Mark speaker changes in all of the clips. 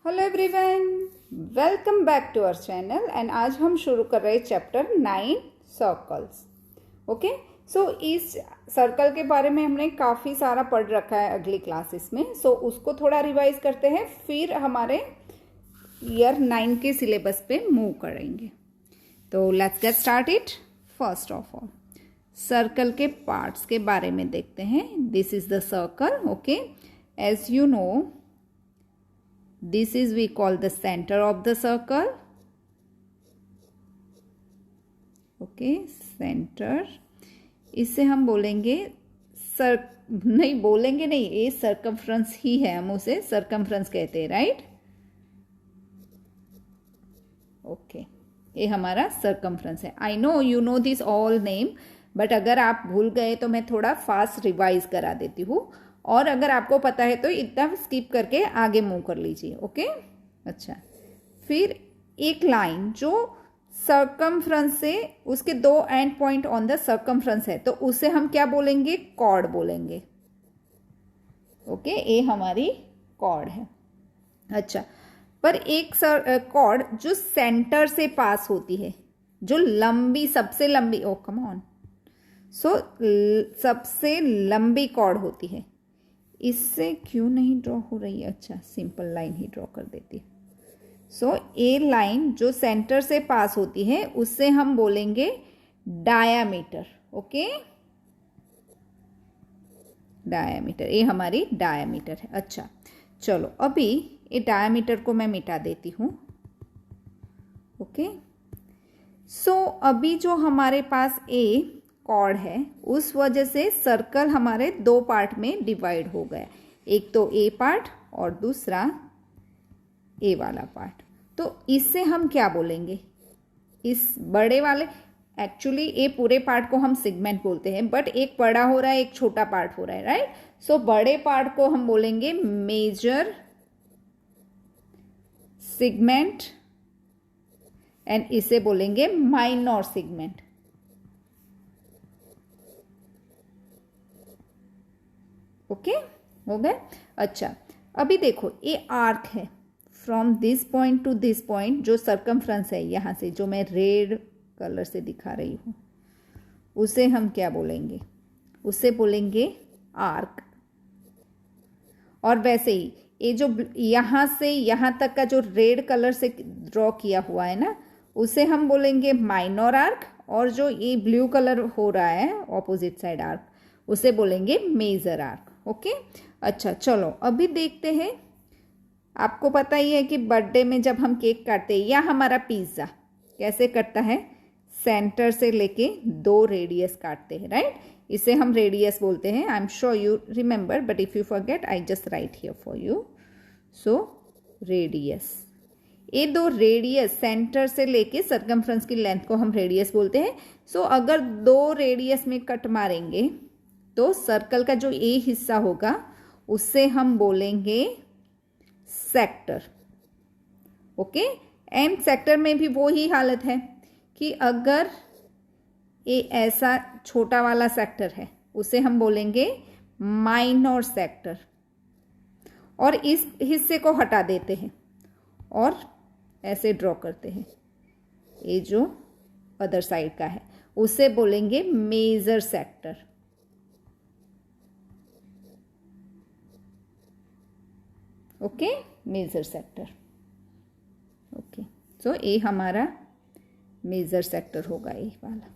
Speaker 1: Hello everyone, welcome back to our channel. And आज हम शुरू कर रहे हैं चैप्टर 9 सर्कल्स। ओके, सो इस सर्कल के बारे में हमने काफ़ी सारा पढ़ रखा है अगली क्लासेस में। सो उसको थोड़ा रिवाइज करते हैं, फिर हमारे ईयर 9 के सिलेबस पे मूव करेंगे। तो let's get start it. First of all circle के पार्ट्स के बारे में देखते हैं। This is the circle. Okay, as you know, this is we call the center of the circle. okay, center, इससे हम बोलेंगे नहीं बोलेंगे नहीं, ये सर्कमफ्रेंस ही है, हम उसे सर्कमफ्रेंस कहते हैं, राइट। ओके, ये हमारा सर्कमफ्रेंस है। I know you know this all name, but अगर आप भूल गए तो मैं थोड़ा फास्ट रिवाइज करा देती हूँ, और अगर आपको पता है तो इतना स्किप करके आगे मूव कर लीजिए। ओके, अच्छा, फिर एक लाइन जो सर्कमफ्रेंस से उसके दो and point on the circumference है, तो उसे हम क्या बोलेंगे? कॉर्ड बोलेंगे। ओके, ये हमारी कॉर्ड है। अच्छा, पर एक कॉर्ड जो सेंटर से पास होती है, जो लंबी, सबसे लंबी, ओ कम ऑन, सो सबसे लंबी कॉर्ड होती है, इससे क्यों नहीं ड्रॉ हो रही है? अच्छा, सिंपल लाइन ही ड्रॉ कर देती है। सो ए लाइन जो सेंटर से पास होती है उससे हम बोलेंगे डायामीटर। ओके, डायामीटर, ये हमारी डायामीटर है। अच्छा, चलो अभी ये डायामीटर को मैं मिटा देती हूँ। ओके, सो अभी जो हमारे पास ए कॉर्ड है, उस वजह से सर्कल हमारे दो पार्ट में डिवाइड हो गया, एक तो ए पार्ट और दूसरा ए वाला पार्ट। तो इससे हम क्या बोलेंगे? इस बड़े वाले, एक्चुअली ए पूरे पार्ट को हम सेगमेंट बोलते हैं, बट एक बड़ा हो रहा है, एक छोटा पार्ट हो रहा है, राइट। सो बड़े पार्ट को हम बोलेंगे मेजर सेगमेंट, एंड इसे बोलेंगे माइनर सेगमेंट। ओके, हो गए। अच्छा, अभी देखो ये आर्क है, from this point two this point, जो सर्कमफ्रेंस है यहाँ से, जो मैं रेड कलर से दिखा रही हूँ, उसे हम क्या बोलेंगे? उसे बोलेंगे आर्क। और वैसे ही ये जो यहाँ से यहाँ तक का जो रेड कलर से ड्रॉ किया हुआ है ना, उसे हम बोलेंगे माइनर आर्क, और जो ये ब्लू कलर हो रहा है ऑपोजिट साइड आर्क, उसे बोलेंगे मेजर आर्क। ओके, अच्छा, चलो अभी देखते हैं। आपको पता ही है कि बर्थडे में जब हम केक काटते हैं, या हमारा पिज्ज़ा कैसे कटता है? सेंटर से लेके दो रेडियस काटते हैं, राइट। इसे हम रेडियस बोलते हैं। I am sure you remember, but if you forget I just right here for you. So radius, ये दो रेडियस सेंटर से लेके सर्कमफ्रेंस की लेंथ को हम रेडियस बोलते हैं। सो अगर दो रेडियस में कट मारेंगे तो सर्कल का जो ए हिस्सा होगा उससे हम बोलेंगे सेक्टर। ओके, एंड सेक्टर में भी वो ही हालत है कि अगर ये ऐसा छोटा वाला सेक्टर है, उसे हम बोलेंगे माइनर सेक्टर, और इस हिस्से को हटा देते हैं और ऐसे ड्रॉ करते हैं, ये जो अदर साइड का है उसे बोलेंगे major sector. Okay, major sector. Okay, so ये हमारा मेजर सेक्टर होगा, ये वाला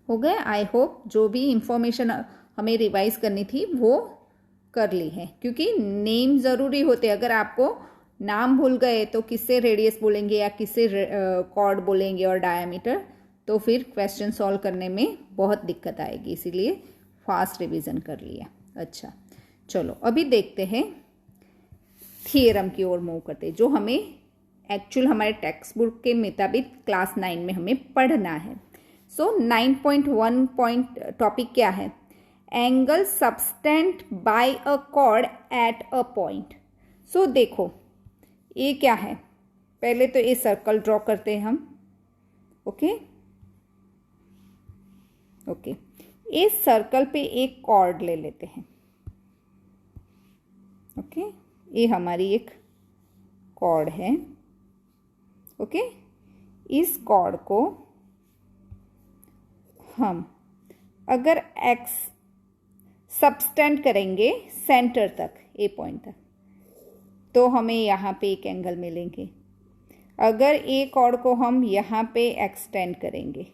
Speaker 1: हो गया। आई होप जो भी इंफॉर्मेशन हमें रिवाइज करनी थी वो कर ली है, क्योंकि नेम ज़रूरी होते हैं। अगर आपको नाम भूल गए तो किससे रेडियस बोलेंगे या किससे कॉर्ड बोलेंगे और डायामीटर, तो फिर क्वेश्चन सॉल्व करने में बहुत दिक्कत आएगी, इसीलिए फास्ट रिवीजन कर लिया। अच्छा, चलो अभी देखते हैं थियरम की ओर मूव करते हैं, जो हमें एक्चुअल हमारे टेक्स्ट बुक के मुताबिक क्लास 9 में हमें पढ़ना है। सो 9.1 पॉइंट टॉपिक क्या है? Angle subtended by a chord at a point. So देखो ये क्या है, पहले तो ये सर्कल ड्रॉ करते हैं हम। ओके, ओके, इस सर्कल पे एक कॉर्ड ले लेते हैं। ओके, ये हमारी एक कॉर्ड है, ओके। इस कॉर्ड को हम अगर एक्स सबटेंड करेंगे सेंटर तक, ए पॉइंट तक, तो हमें यहाँ पे एक एंगल मिलेंगे। अगर ए कॉर्ड को हम यहाँ पे एक्सटेंड करेंगे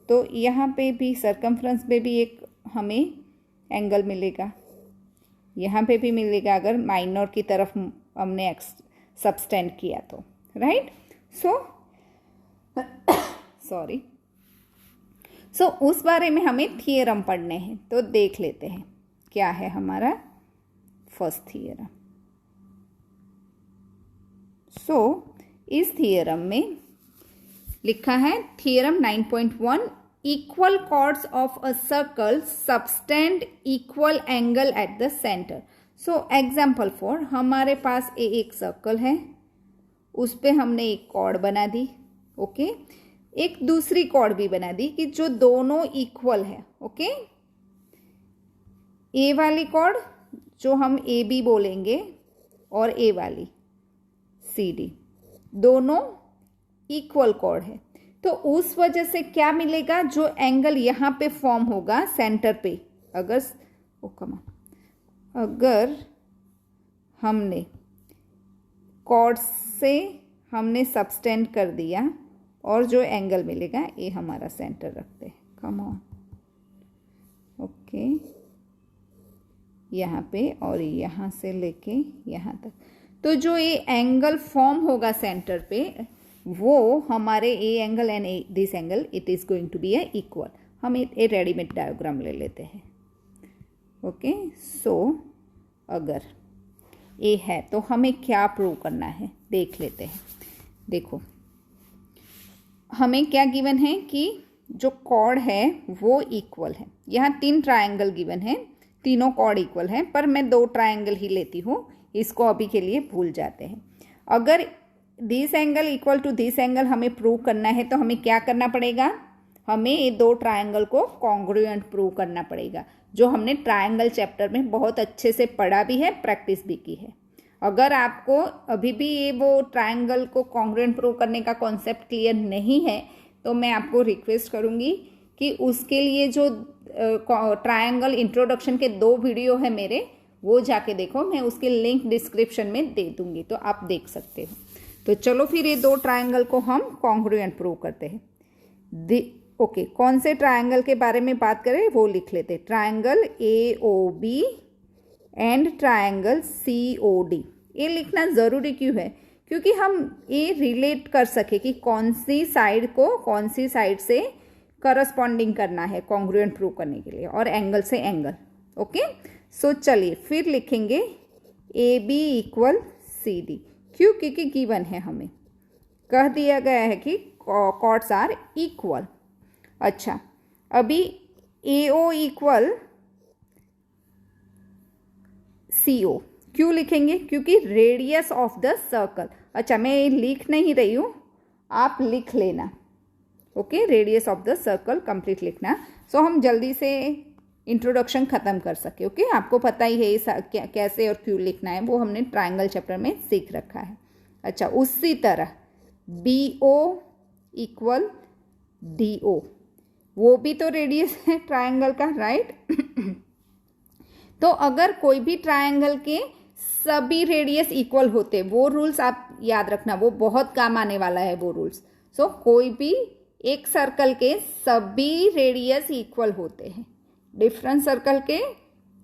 Speaker 1: तो यहाँ पे भी सर्कमफ्रेंस पे भी एक हमें एंगल मिलेगा, यहाँ पे भी मिलेगा अगर माइनर की तरफ हमने सबटेंड किया तो, राइट। सो उस बारे में हमें थियरम पढ़ने हैं, तो देख लेते हैं क्या है हमारा फर्स्ट थियरम। इस थियरम में लिखा है theorem 9.1, equal chords of a circle subtend equal angle at the centre. Example for, हमारे पास एक सर्कल है, उस पे हमने एक कॉर्ड बना दी, ओके। एक दूसरी कॉर्ड भी बना दी कि जो दोनों इक्वल है, ओके। ए वाली कॉर्ड जो हम ए बी बोलेंगे और ए वाली सी डी, दोनों इक्वल कॉर्ड है। तो उस वजह से क्या मिलेगा, जो एंगल यहाँ पे फॉर्म होगा सेंटर पे, अगर हमने कॉर्ड से हमने सबटेंड कर दिया और जो एंगल मिलेगा, ये हमारा सेंटर रखते हैं, कम ऑन, ओके, यहाँ पे और यहाँ से लेके यहाँ तक। तो जो ये एंगल फॉर्म होगा सेंटर पे, वो हमारे a angle and this angle, it is going to be a equal. हम ए रेडीमेड डायग्राम ले लेते हैं, ओके। अगर ए है तो हमें क्या प्रूव करना है, देख लेते हैं। देखो, हमें क्या गिवन है कि जो कॉर्ड है वो इक्वल है। यहाँ 3 ट्रायंगल गिवन है, तीनों कॉर्ड इक्वल है, पर मैं 2 ट्रायंगल ही लेती हूँ, इसको अभी के लिए भूल जाते हैं। अगर this angle equal to this angle हमें प्रूव करना है तो हमें क्या करना पड़ेगा, हमें ये 2 ट्रायंगल को कॉन्ग्रुएंट प्रूव करना पड़ेगा, जो हमने ट्रायंगल चैप्टर में बहुत अच्छे से पढ़ा भी है, प्रैक्टिस भी की है। अगर आपको अभी भी ये वो ट्रायंगल को कॉन्ग्रुएंट प्रूव करने का कॉन्सेप्ट क्लियर नहीं है, तो मैं आपको रिक्वेस्ट करूँगी कि उसके लिए जो ट्रायंगल इंट्रोडक्शन के 2 वीडियो है मेरे, वो जाके देखो, मैं उसके लिंक डिस्क्रिप्शन में दे दूंगी, तो आप देख सकते हो। तो चलो फिर ये 2 ट्रायंगल को हम कॉन्ग्रुएंट प्रूव करते हैं। ओके, कौन से ट्रायंगल के बारे में बात करें वो लिख लेते हैं। Triangle AOB and triangle COD। ये लिखना ज़रूरी क्यों है, क्योंकि हम ये रिलेट कर सके कि कौन सी साइड को कौन सी साइड से करस्पॉन्डिंग करना है कॉन्ग्रुएंट प्रूव करने के लिए, और एंगल से एंगल, ओके। चलिए फिर लिखेंगे AB इक्वल CD। क्यों, क्योंकि गिवन है, हमें कह दिया गया है कि कॉर्ड्स आर इक्वल। अच्छा, अभी AO इक्वल CO क्यों लिखेंगे, क्योंकि रेडियस ऑफ द सर्कल। अच्छा, मैं लिख नहीं रही हूँ, आप लिख लेना, okay. Radius of the circle complete लिखना, हम जल्दी से इंट्रोडक्शन ख़त्म कर सके, ओके। आपको पता ही है कैसे और क्यों लिखना है, वो हमने ट्रायंगल चैप्टर में सीख रखा है। अच्छा, उसी तरह BO इक्वल DO, वो भी तो रेडियस है ट्रायंगल का, राइट। तो अगर कोई भी ट्रायंगल के सभी रेडियस इक्वल होते, वो रूल्स आप याद रखना, वो बहुत काम आने वाला है वो रूल्स। कोई भी एक सर्कल के सभी रेडियस इक्वल होते हैं, डिफरेंट सर्कल के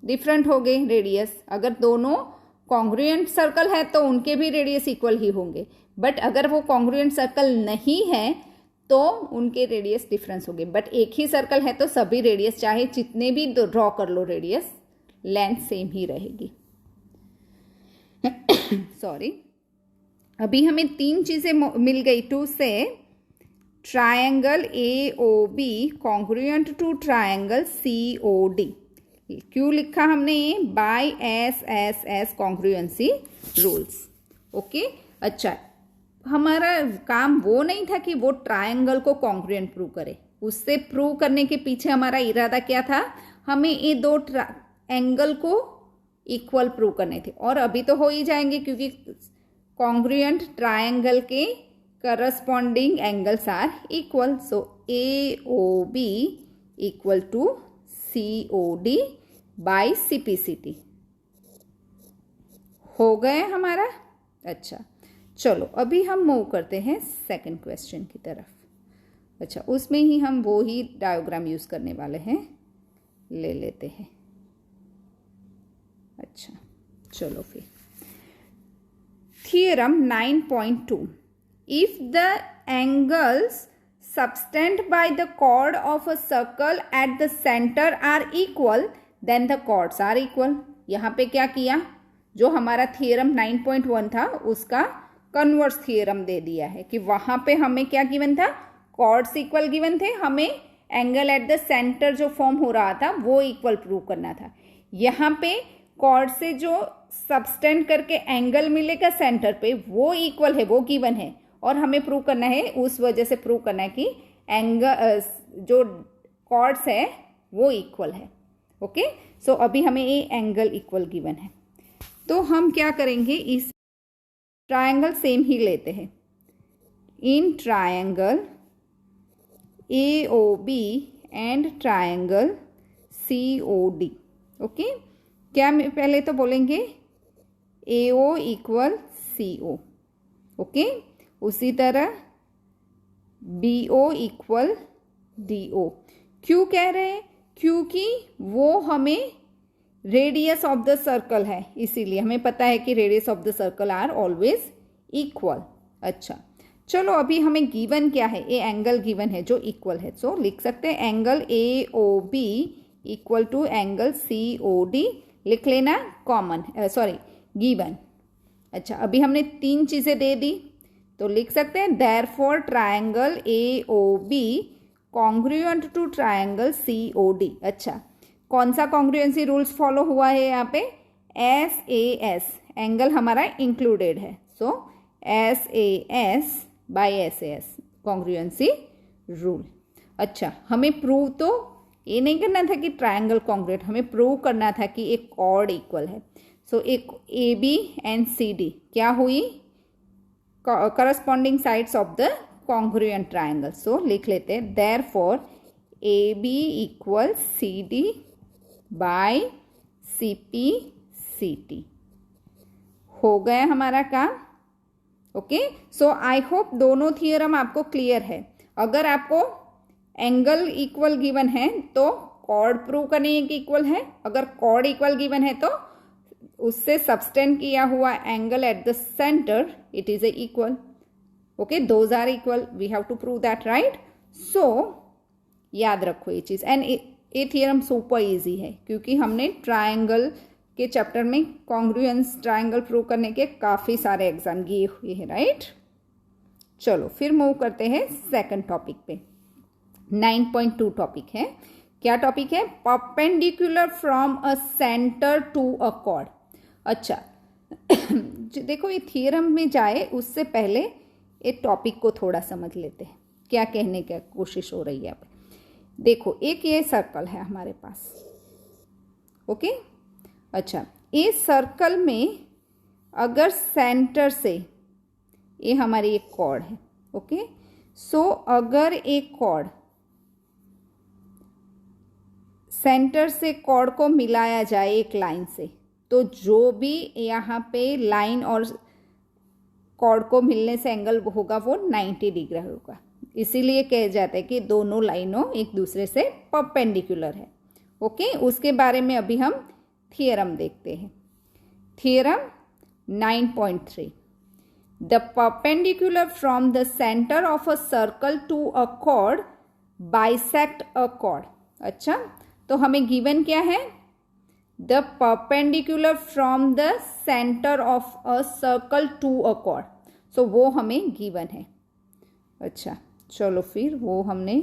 Speaker 1: डिफरेंट हो गए रेडियस। अगर दोनों कॉन्ग्रुएंट सर्कल है तो उनके भी रेडियस इक्वल ही होंगे, बट अगर वो कॉन्ग्रुएंट सर्कल नहीं है तो उनके रेडियस डिफरेंस होंगे। बट एक ही सर्कल है तो सभी रेडियस, चाहे जितने भी ड्रॉ कर लो रेडियस, लेंथ सेम ही रहेगी। सॉरी, अभी हमें 3 चीजें मिल गई टू से triangle AOB congruent to triangle COD। क्यों लिखा हमने ये, by SSS congruency rules, okay. अच्छा, हमारा काम वो नहीं था कि वो ट्रायंगल को कॉन्ग्रुएंट प्रूव करे, उससे प्रूव करने के पीछे हमारा इरादा क्या था, हमें ये 2 एंगल को इक्वल प्रूव करने थे, और अभी तो हो ही जाएंगे क्योंकि कॉन्ग्रुएंट ट्रायंगल के corresponding angles are equal, so AOB equal to COD by CPCT। हो गए हमारा। अच्छा चलो अभी हम मूव करते हैं सेकंड क्वेश्चन की तरफ। अच्छा उसमें ही हम वो ही डायग्राम यूज करने वाले हैं, ले लेते हैं। अच्छा चलो फिर theorem 9.2, if the angles subtend by the chord of a circle at the center are equal then the chords are equal। यहाँ पे क्या किया, जो हमारा थियरम 9.1 था उसका कन्वर्स थियरम दे दिया है कि वहां पे हमें क्या गिवन था, कॉर्ड्स इक्वल गिवन थे, हमें एंगल एट द सेंटर जो फॉर्म हो रहा था वो इक्वल प्रूव करना था। यहाँ पे कॉर्ड से जो सबस्टेंड करके एंगल मिलेगा सेंटर पे वो इक्वल है, वो गिवन है, और हमें प्रूव करना है, उस वजह से प्रूव करना है कि एंगल जो कॉर्ड्स है वो इक्वल है। ओके सो अभी हमें ये एंगल इक्वल गिवन है, तो हम क्या करेंगे, इस ट्रायंगल सेम ही लेते हैं। In triangle AOB and triangle COD। Okay क्या पहले तो बोलेंगे AO इक्वल CO। ओके उसी तरह BO इक्वल DO। क्यों कह रहे हैं, क्योंकि वो हमें रेडियस ऑफ द सर्कल है, इसीलिए हमें पता है कि radius of the circle are always equal. अच्छा चलो अभी हमें गिवन क्या है, ये एंगल गिवन है जो इक्वल है, सो लिख सकते हैं angle AOB equal to angle COD, लिख लेना कॉमन, सॉरी गिवन। अच्छा अभी हमने तीन चीजें दे दी तो लिख सकते हैं therefore triangle AOB congruent to triangle COD। अच्छा कौन सा कॉन्ग्रुएंसी रूल्स फॉलो हुआ है यहाँ पे, SAS, एंगल हमारा इंक्लूडेड है, सो SAS by SAS congruency rule. अच्छा हमें प्रूव तो ये नहीं करना था कि ट्रायंगल कॉन्ग्रुएंट, हमें प्रूव करना था कि एक कॉर्ड इक्वल है। सो एक AB एंड CD क्या हुई, corresponding sides of the congruent triangle. So लिख लेते हैं therefore AB equal CD by CPCT। हो गया हमारा काम। ओके सो आई होप दोनों थियरम आपको क्लियर है। अगर आपको एंगल इक्वल गिवन है तो कॉर्ड प्रूव करनी है कि इक्वल है, अगर कॉर्ड इक्वल गिवन है तो उससे सबस्टेंड किया हुआ angle at the centre it is a equal. Okay those are equal, we have to prove that, right. So याद रखो ये चीज, एंड ये थियरम सुपर इजी है क्योंकि हमने ट्रायंगल के चैप्टर में कॉन्ग्रुएंस ट्रायंगल प्रूव करने के काफी सारे एग्जाम दिए हुए हैं, राइट। चलो फिर मूव करते हैं सेकंड टॉपिक पे। 9.2 टॉपिक है, क्या टॉपिक है, perpendicular from a centre to a chord. अच्छा देखो ये थियरम में जाए उससे पहले ये टॉपिक को थोड़ा समझ लेते हैं, क्या कहने की कोशिश हो रही है यहाँ पे। देखो एक ये सर्कल है हमारे पास, ओके। अच्छा ये सर्कल में अगर सेंटर से, ये हमारी एक कॉर्ड है, ओके। सो अगर एक कॉर्ड सेंटर से कॉर्ड को मिलाया जाए एक लाइन से, तो जो भी यहाँ पे लाइन और कॉर्ड को मिलने से एंगल होगा वो 90 डिग्री होगा। इसीलिए कह जाता है कि दोनों लाइनों एक दूसरे से परपेंडिकुलर है, ओके। उसके बारे में अभी हम थियरम देखते हैं। Theorem 9.3, the perpendicular from the centre of a circle to a chord bisect a chord. अच्छा तो हमें गिवन क्या है, the perpendicular from the centre of a circle to a chord, so वो हमें गिवन है। अच्छा चलो फिर वो हमने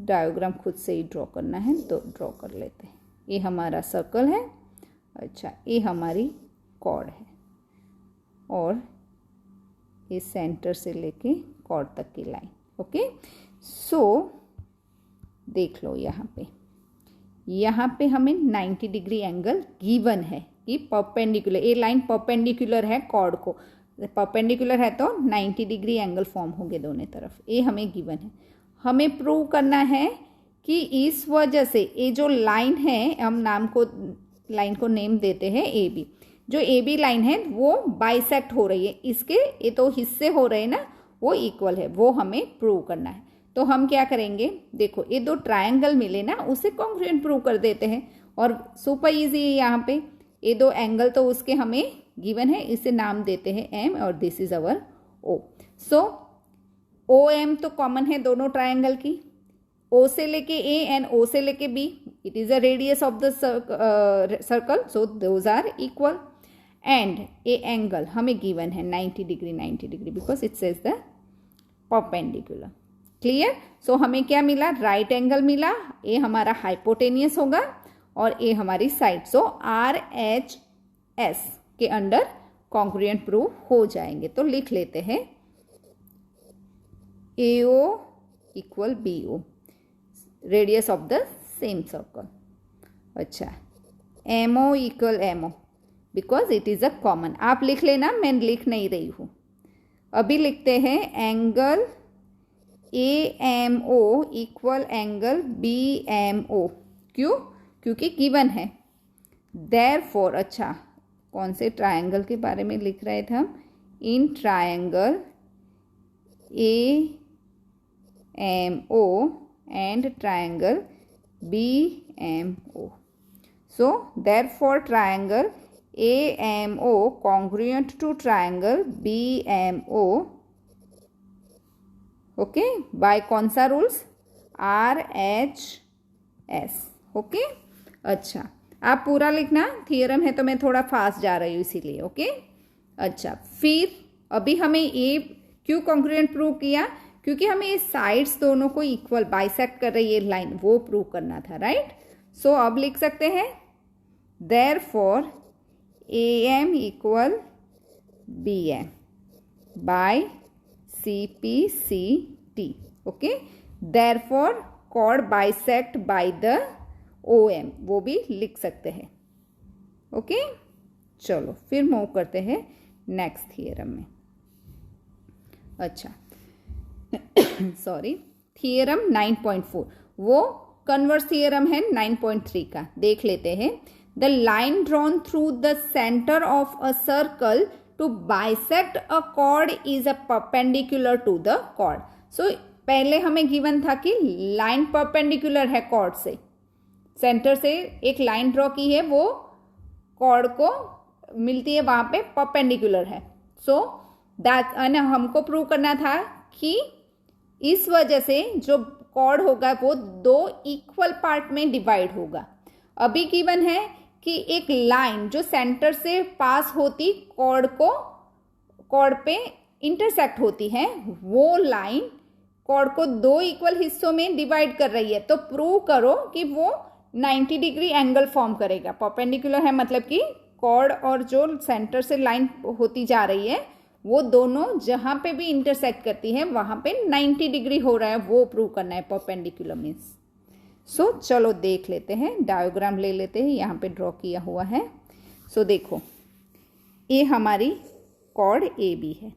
Speaker 1: डायग्राम खुद से ही ड्रॉ करना है तो ड्रॉ कर लेते हैं। ये हमारा सर्कल है, अच्छा ये हमारी कॉर्ड है, और ये सेंटर से लेके कॉर्ड तक की लाइन, ओके। सो देख लो यहाँ पे हमें 90 डिग्री एंगल गिवन है कि परपेंडिकुलर, ये लाइन परपेंडिकुलर है कॉर्ड को, परपेंडिकुलर है तो 90 डिग्री एंगल फॉर्म होंगे दोनों तरफ। ये हमें गिवन है। हमें प्रूव करना है कि इस वजह से ये जो लाइन है, हम लाइन को नेम देते हैं ए बी, जो ए बी लाइन है वो बाइसेक्ट हो रही है, इसके ये तो हिस्से हो रहे हैं ना, वो इक्वल है, वो हमें प्रूव करना है। तो हम क्या करेंगे, देखो ये दो ट्रायंगल मिले ना, उसे कॉन्ग्रुएंट प्रूव कर देते हैं और सुपर इजी है। यहाँ पे ये दो एंगल तो उसके हमें गिवन है, इसे नाम देते हैं एम और this is our O. So O M तो कॉमन है दोनों ट्रायंगल की, ओ से लेके ए एंड ओ से लेके B, it is a radius of the circle, so those are equal. And a angle हमें गिवन है 90 degree because it says the perpendicular. Clear? So हमें क्या मिला, राइट एंगल मिला, ए हमारा हाइपोटेनियस होगा और ए हमारी साइड। सो आर एच एस के अंडर कॉन्ग्रुएंट प्रूव हो जाएंगे। तो लिख लेते हैं AO equal BO, radius of the same circle. अच्छा, MO equal MO because it is a common. आप लिख लेना, मैं लिख नहीं रही हूँ। अभी लिखते हैं angle AMO equal angle BMO। क्यों? क्योंकि गिवन है। देयरफॉर, अच्छा कौन से ट्रायंगल के बारे में लिख रहे थे हम, in triangle AMO and triangle BMO। So therefore triangle AMO congruent to triangle BMO, okay, by कौन सा रूल्स, RHS। ओके, अच्छा आप पूरा लिखना, थियरम है तो मैं थोड़ा फास्ट जा रही हूँ इसीलिए। ओके, अच्छा फिर अभी हमें ये क्यों कॉन्ग्रुएंट प्रूव किया, क्योंकि हमें ये साइड्स दोनों को इक्वल बाइसेक्ट कर रही है लाइन, वो प्रूव करना था, राइट। सो अब लिख सकते हैं therefore AM equal BM by CPCT। Okay, therefore chord bisect by the OM, वो भी लिख सकते हैं। ओके, चलो फिर मूव करते हैं नेक्स्ट थियरम में। अच्छा सॉरी, थियरम 9.4, वो कन्वर्स थियरम है 9.3 का। देख लेते हैं। The line drawn through the center of a circle to bisect a chord is a perpendicular to the chord. So पहले हमें गिवन था कि लाइन परपेंडिकुलर है कॉर्ड से, सेंटर से एक लाइन ड्रॉ की है, वो कॉर्ड को मिलती है वहां पे परपेंडिकुलर है। सो दैट हमको प्रूव करना था कि इस वजह से जो कॉर्ड होगा वो दो इक्वल पार्ट में डिवाइड होगा। अभी गिवन है कि एक लाइन जो सेंटर से पास होती कॉर्ड पे इंटरसेक्ट होती है, वो लाइन कॉर्ड को दो इक्वल हिस्सों में डिवाइड कर रही है। तो प्रूव करो कि वो 90 डिग्री एंगल फॉर्म करेगा। परपेंडिकुलर है मतलब कि कॉर्ड और जो सेंटर से लाइन होती जा रही है, वो दोनों जहां पे भी इंटरसेक्ट करती है वहां पे 90 डिग्री हो रहा है, वो प्रूव करना है परपेंडिकुलर मीन्स। सो चलो देख लेते हैं, डायग्राम ले लेते हैं, यहाँ पे ड्रॉ किया हुआ है। सो देखो, ये हमारी कॉर्ड AB है,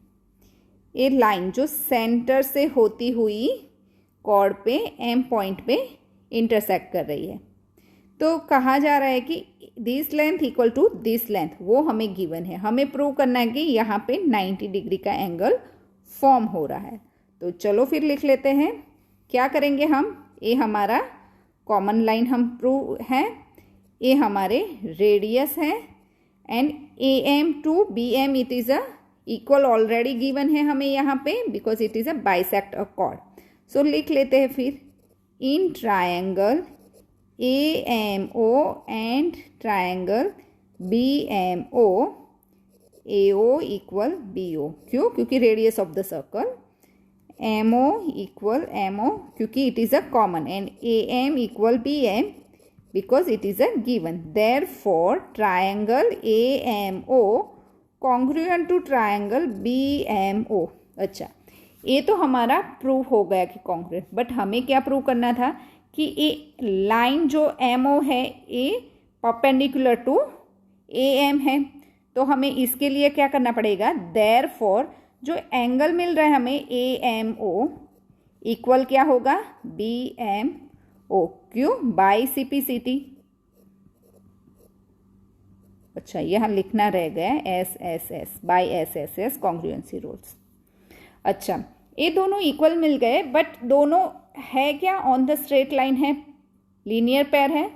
Speaker 1: ये लाइन जो सेंटर से होती हुई कॉर्ड पे M पॉइंट पे इंटरसेक्ट कर रही है। तो कहा जा रहा है कि this length equal to this length, वो हमें गिवन है। हमें प्रूव करना है कि यहाँ पे 90 डिग्री का एंगल फॉर्म हो रहा है। तो चलो फिर लिख लेते हैं। क्या करेंगे हम, ये हमारा कॉमन लाइन हम प्रूव है, ये हमारे रेडियस है, and AM to BM it is a equal already given है हमें यहाँ पे, because it is a bisect a chord. So लिख लेते हैं फिर in triangle AMO and triangle BMO, AO equal BO। क्यों? क्योंकि radius of the circle. MO equal MO क्योंकि it is a common, and AM equal BM because it is a given. Therefore triangle AMO congruent to triangle BMO। अच्छा, ये तो हमारा prove हो गया कि कॉन्ग्रुएंट, बट हमें क्या प्रूव करना था कि ये लाइन जो MO है ये परपेंडिकुलर टू AM है। तो हमें इसके लिए क्या करना पड़ेगा, देयरफॉर जो एंगल मिल रहा है हमें AMO इक्वल क्या होगा, BMO, क्यों, बाई CPCT। अच्छा, यहाँ लिखना रह गया SSS, by SSS congruency rules. अच्छा, ये दोनों इक्वल मिल गए, बट दोनों है क्या, ऑन द स्ट्रेट लाइन है, लीनियर पेयर है,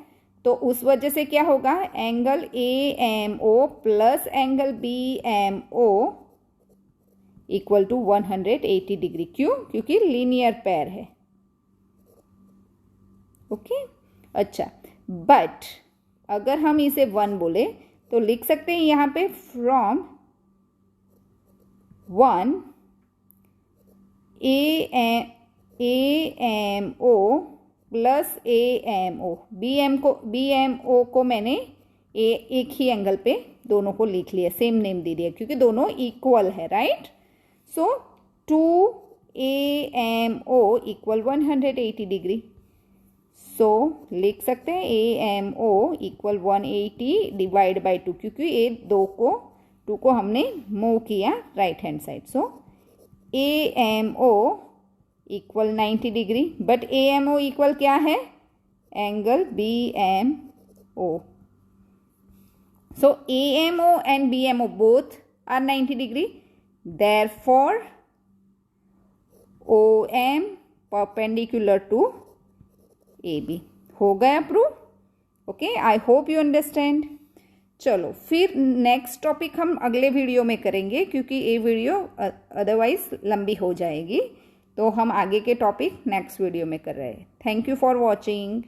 Speaker 1: तो उस वजह से क्या होगा, angle AMO plus angle BMO equal to 180 degree. क्यों, क्योंकि लीनियर पेयर है। ओके, अच्छा, बट अगर हम इसे 1 बोले तो लिख सकते हैं यहाँ पे फ्रॉम 1 AMO प्लस BMO को मैंने एक ही एंगल पे दोनों को लिख लिया, सेम नेम दे दिया क्योंकि दोनों इक्वल है, राइट। सो 2 AMO इक्वल 180 डिग्री। सो लिख सकते हैं AMO इक्वल 180 डिवाइड बाई 2, क्योंकि ये 2 को हमने मूव किया right hand side. So AMO equal 90 degree, but AMO equal क्या है, angle BMO। So AMO and BMO both are 90 degree, therefore OM perpendicular to AB। हो गया prove. Okay, I hope you understand. चलो फिर next topic हम अगले video में करेंगे, क्योंकि ये वीडियो अदरवाइज लंबी हो जाएगी, तो हम आगे के टॉपिक नेक्स्ट वीडियो में कर रहे हैं। Thank you for watching.